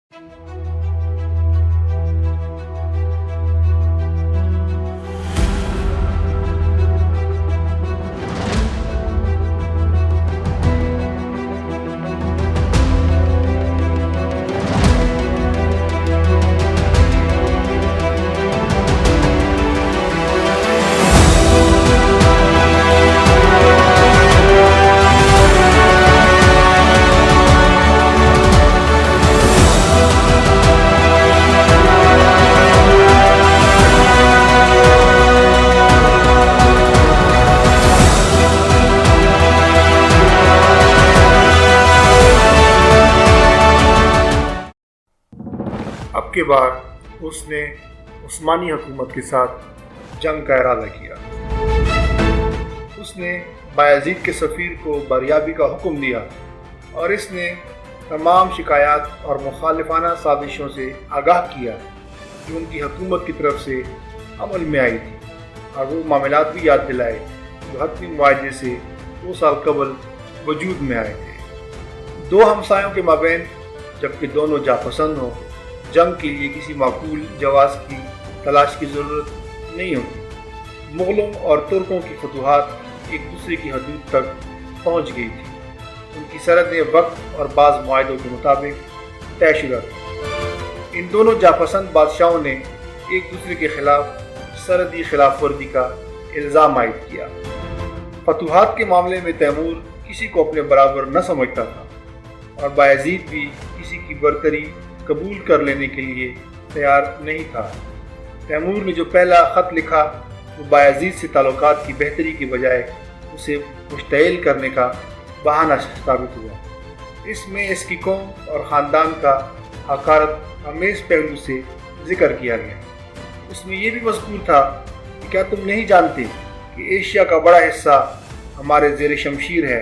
اب کے بار اس نے عثمانی حکومت کے ساتھ جنگ کا ارادہ کیا۔ اس نے بایزید کے سفیر کو بریابی کا حکم دیا اور اس نے تمام شکایات اور مخالفانہ سازشوں سے آگاہ کیا جو ان کی حکومت کی طرف سے عمل میں آئی تھی، اور وہ معاملات بھی یاد دلائے جو حتمی معاہدے سے 2 سال قبل وجود میں آئے تھے۔ دو ہمسایوں کے مابین جبکہ دونوں جاپسند ہوں، جنگ کے لیے کسی معقول جواز کی تلاش کی ضرورت نہیں ہوتی۔ مغلوں اور ترکوں کی فتوحات ایک دوسرے کی حدود تک پہنچ گئی تھی۔ ان کی سرحدیں وقت اور بعض معاہدوں کے مطابق طے شدہ تھیں۔ ان دونوں جاپسند بادشاہوں نے ایک دوسرے کے خلاف سرحدی خلاف ورزی کا الزام عائد کیا۔ فتوحات کے معاملے میں تیمور کسی کو اپنے برابر نہ سمجھتا تھا اور بایزید بھی کسی کی برتری قبول کر لینے کے لیے تیار نہیں تھا۔ تیمور نے جو پہلا خط لکھا وہ بایزید سے تعلقات کی بہتری کے بجائے اسے مشتعل کرنے کا بہانہ ثابت ہوا۔ اس میں اس کی قوم اور خاندان کا حقارت آمیز پہلو سے ذکر کیا گیا۔ اس میں یہ بھی مذکور تھا کہ کیا تم نہیں جانتے کہ ایشیا کا بڑا حصہ ہمارے زیر شمشیر ہے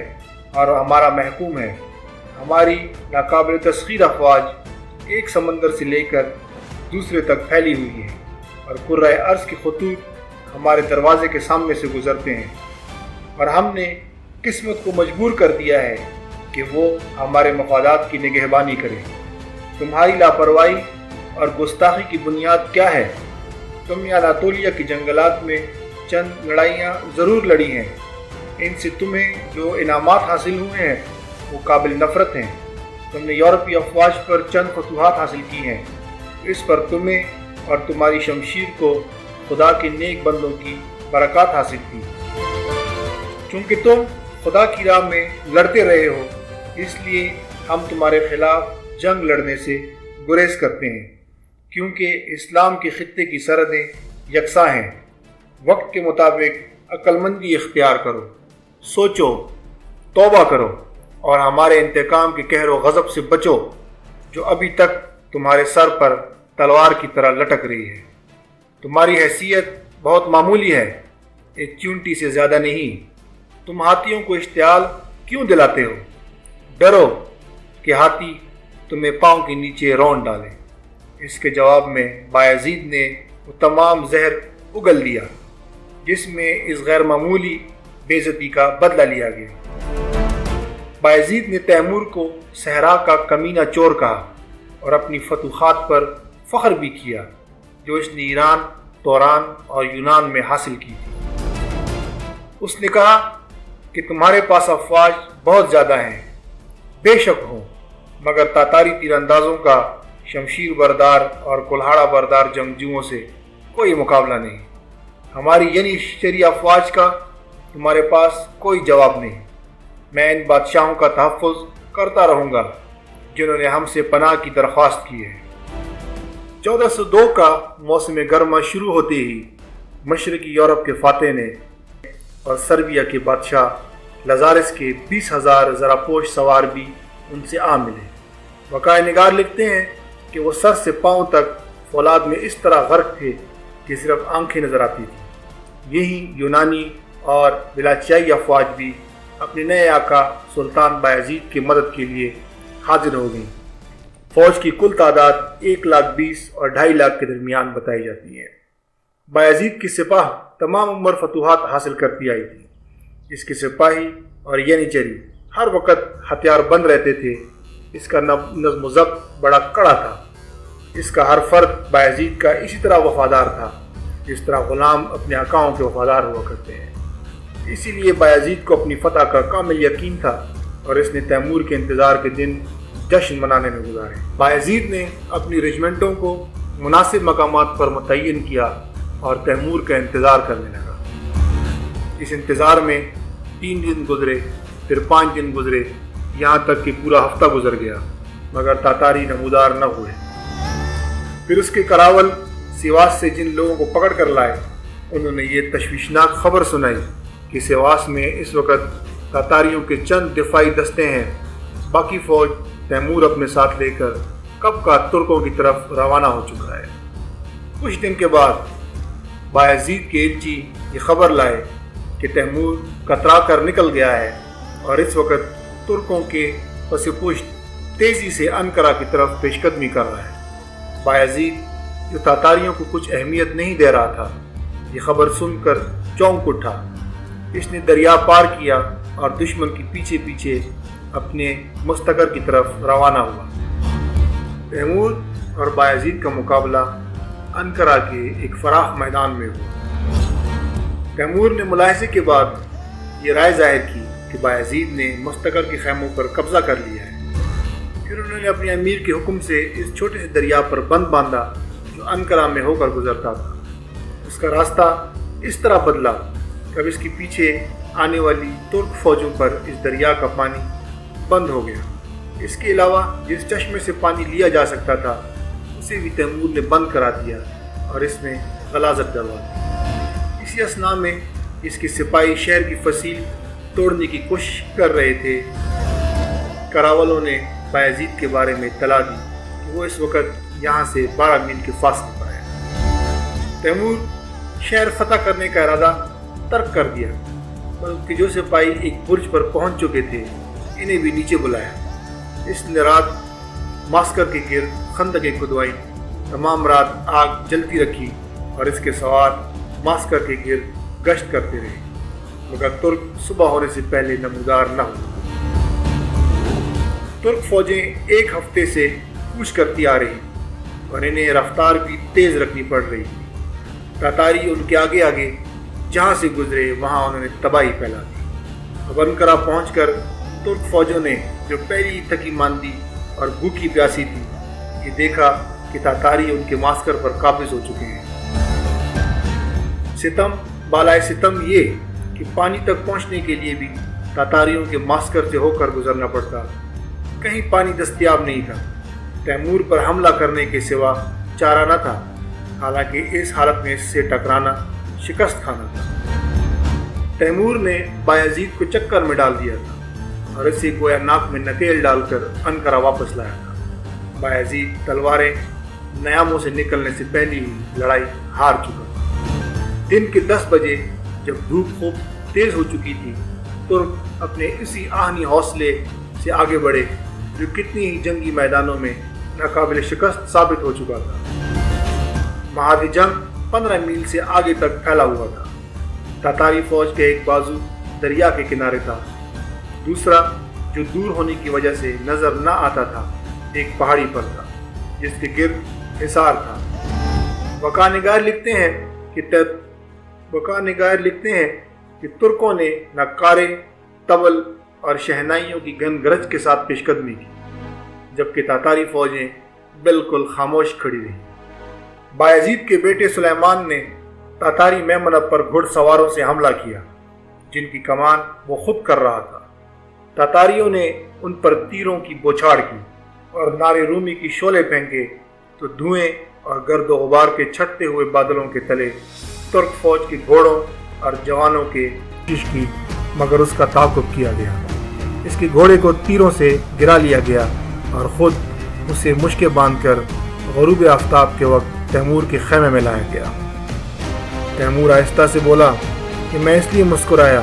اور ہمارا محکوم ہے۔ ہماری ناقابل تسخیر افواج ایک سمندر سے لے کر دوسرے تک پھیلی ہوئی ہے اور کرۂ ارض کے خطوط ہمارے دروازے کے سامنے سے گزرتے ہیں، اور ہم نے قسمت کو مجبور کر دیا ہے کہ وہ ہمارے مفادات کی نگہبانی کرے۔ تمہاری لاپرواہی اور گستاخی کی بنیاد کیا ہے؟ تم یا اناطولیہ کے جنگلات میں چند لڑائیاں ضرور لڑی ہیں، ان سے تمہیں جو انعامات حاصل ہوئے ہیں وہ قابل نفرت ہیں۔ تم نے یورپی افواج پر چند فتوحات حاصل کی ہیں، اس پر تمہیں اور تمہاری شمشیر کو خدا کے نیک بندوں کی برکات حاصل تھی۔ چونکہ تم خدا کی راہ میں لڑتے رہے ہو، اس لیے ہم تمہارے خلاف جنگ لڑنے سے گریز کرتے ہیں، کیونکہ اسلام کے خطے کی سرحدیں یکساں ہیں۔ وقت کے مطابق عقل مندی اختیار کرو، سوچو، توبہ کرو اور ہمارے انتقام کے قہر و غضب سے بچو جو ابھی تک تمہارے سر پر تلوار کی طرح لٹک رہی ہے۔ تمہاری حیثیت بہت معمولی ہے، ایک چونٹی سے زیادہ نہیں۔ تم ہاتھیوں کو اشتعال کیوں دلاتے ہو؟ ڈرو کہ ہاتھی تمہیں پاؤں کے نیچے رون ڈالے۔ اس کے جواب میں بایزید نے وہ تمام زہر اگل دیا جس میں اس غیر معمولی بے عزتی کا بدلہ لیا گیا۔ بایزید نے تیمور کو صحرا کا کمینہ چور کہا اور اپنی فتوحات پر فخر بھی کیا جو اس نے ایران، توران اور یونان میں حاصل کی تھی۔ اس نے کہا کہ تمہارے پاس افواج بہت زیادہ ہیں، بے شک ہوں، مگر تاتاری تیر اندازوں کا شمشیر بردار اور کلہاڑا بردار جنگجوؤں سے کوئی مقابلہ نہیں۔ ہماری یعنی شری افواج کا تمہارے پاس کوئی جواب نہیں۔ میں ان بادشاہوں کا تحفظ کرتا رہوں گا جنہوں نے ہم سے پناہ کی درخواست کی ہے۔ 1402 کا موسم گرما شروع ہوتے ہی مشرقی یورپ کے فاتح نے اور سربیا کے بادشاہ لزارس کے 20,000 زراپوش سوار بھی ان سے آ ملے۔ وقائع نگار لکھتے ہیں کہ وہ سر سے پاؤں تک فولاد میں اس طرح غرق تھے کہ صرف آنکھیں نظر آتی تھیں۔ یہی یونانی اور بلاچیائی افواج بھی اپنے نئے آقا سلطان بایزید کی مدد کے لیے حاضر ہو گئیں۔ فوج کی کل تعداد 1,20,000 اور 2,50,000 کے درمیان بتائی جاتی ہے۔ بایزید کی سپاہ تمام عمر فتوحات حاصل کرتی آئی تھی۔ اس کے سپاہی اور ینیچری ہر وقت ہتھیار بند رہتے تھے، اس کا نظم و ضبط بڑا کڑا تھا۔ اس کا ہر فرد بایزید کا اسی طرح وفادار تھا جس طرح غلام اپنے آقاؤں کے وفادار ہوا کرتے ہیں۔ اسی لیے بایزید کو اپنی فتح کا کامل یقین تھا اور اس نے تیمور کے انتظار کے دن جشن منانے میں گزارے۔ بایزید نے اپنی رجمنٹوں کو مناسب مقامات پر متعین کیا اور تیمور کا انتظار کرنے لگا۔ اس انتظار میں 3 دن گزرے، پھر 5 دن گزرے، یہاں تک کہ پورا ہفتہ گزر گیا، مگر تاتاری نمودار نہ ہوئے۔ پھر اس کے کراول سیواس سے جن لوگوں کو پکڑ کر لائے، انہوں نے یہ تشویشناک خبر سنائی کہ سیواس میں اس وقت تاتاریوں کے چند دفاعی دستے ہیں، باقی فوج تیمور اپنے ساتھ لے کر کب کا ترکوں کی طرف روانہ ہو چکا ہے۔ کچھ دن کے بعد بایزید کے ایلچی یہ خبر لائے کہ تیمور کترا کر نکل گیا ہے اور اس وقت ترکوں کے پس پشت تیزی سے انقرہ کی طرف پیش قدمی کر رہا ہے۔ بایزید جو تاتاریوں کو کچھ اہمیت نہیں دے رہا تھا، یہ خبر سن کر چونک اٹھا۔ اس نے دریا پار کیا اور دشمن کے پیچھے پیچھے اپنے مستقر کی طرف روانہ ہوا۔ تیمور اور بایزید کا مقابلہ انقرہ کے ایک فراخ میدان میں ہوا۔ تیمور نے ملاحظے کے بعد یہ رائے ظاہر کی کہ بایزید نے مستقر کے خیموں پر قبضہ کر لیا ہے۔ پھر انہوں نے اپنے امیر کے حکم سے اس چھوٹے سے دریا پر بند باندھا جو انقرہ میں ہو کر گزرتا تھا۔ اس کا راستہ اس طرح بدلا کہ اب اس کے پیچھے آنے والی ترک فوجوں پر اس دریا کا پانی بند ہو گیا۔ اس کے علاوہ جس چشمے سے پانی لیا جا سکتا تھا اسے بھی تیمور نے بند کرا دیا اور اس میں غلاظت ڈلوا دی۔ اسی اثناء میں اس کے سپاہی شہر کی فصیل توڑنے کی کوشش کر رہے تھے۔ کراولوں نے بایزید کے بارے میں اطلاع دی کہ وہ اس وقت یہاں سے 12 میل کے فاصلے پر ہے۔ تیمور شہر فتح کرنے کا ارادہ ترک کر دیا، بلکہ جو سپاہی ایک برج پر پہنچ چکے تھے انہیں بھی نیچے بلایا۔ اس نے رات ماسکر کے گرد خندقیں کھدوائی، تمام رات آگ جلتی رکھی اور اس کے سوار ماسکر کے گرد گشت کرتے رہے، مگر ترک صبح ہونے سے پہلے نمودار نہ ہوئے۔ ترک فوجیں ایک ہفتے سے کوچ کرتی آ رہی اور انہیں رفتار بھی تیز رکھنی پڑ رہی تھی۔ تاتاری ان کے آگے آگے جہاں سے گزرے وہاں انہوں نے تباہی پھیلا دی۔ اب انقرہ پہنچ کر ترک فوجوں نے جو پہلی تھکی ماندی اور بھوکی پیاسی تھی، یہ دیکھا کہ تاتاری ان کے ماسکر پر قابض ہو چکے ہیں۔ ستم بالائے ستم یہ کہ پانی تک پہنچنے کے لیے بھی تاتاریوں کے ماسکر سے ہو کر گزرنا پڑتا، کہیں پانی دستیاب نہیں تھا۔ تیمور پر حملہ کرنے کے سوا چارہ نہ تھا، حالانکہ اس حالت میں اس سے ٹکرانا شکست کھانا تھا۔ تیمور نے بایزید کو چکر میں ڈال دیا تھا اور اسے گویا ناک میں نکیل ڈال کر انقرہ واپس لایا تھا۔ بایزید تلواریں نیاموں سے نکلنے سے پہلے ہی لڑائی ہار چکا تھا۔ دن کے 10 بجے جب دھوپ خوب تیز ہو چکی تھی، ترک اپنے اسی آہنی حوصلے سے آگے بڑھے جو کتنی ہی جنگی میدانوں میں ناقابل شکست ثابت ہو چکا تھا۔ محاذ جنگ 15 میل سے آگے تک پھیلا ہوا تھا۔ تاتاری فوج کے ایک بازو دریا کے کنارے تھا، دوسرا جو دور ہونے کی وجہ سے نظر نہ آتا تھا ایک پہاڑی پر تھا جس کے گرد حصار تھا۔ وقانگار لکھتے ہیں کہ ترکوں نے نقارے، طبل اور شہنائیوں کی گن گرج کے ساتھ پیش قدمی کی، جبکہ تاتاری فوجیں بالکل خاموش کھڑی رہیں۔ بایزید کے بیٹے سلیمان نے تاتاری میمنہ پر گھڑ سواروں سے حملہ کیا جن کی کمان وہ خود کر رہا تھا۔ تاتاریوں نے ان پر تیروں کی بوچھاڑ کی اور نعرے رومی کی شعلے پھینکے تو دھوئیں اور گرد و غبار کے چھٹتے ہوئے بادلوں کے تلے ترک فوج کے گھوڑوں اور جوانوں کے کوشش کی، مگر اس کا تعاقب کیا گیا۔ اس کے گھوڑے کو تیروں سے گرا لیا گیا اور خود اسے مشکیں باندھ کر غروب آفتاب کے وقت تیمور کے خیمے میں لایا گیا۔ تیمور آہستہ سے بولا کہ میں اس لیے مسکرایا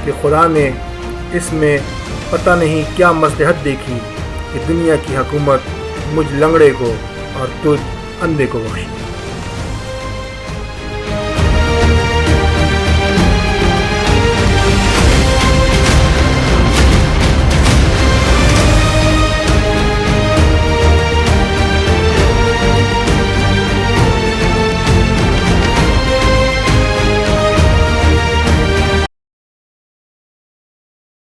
کہ خدا نے اس میں پتہ نہیں کیا مصلحت دیکھی کہ دنیا کی حکومت مجھ لنگڑے کو اور تجھ اندھے کو بخشی۔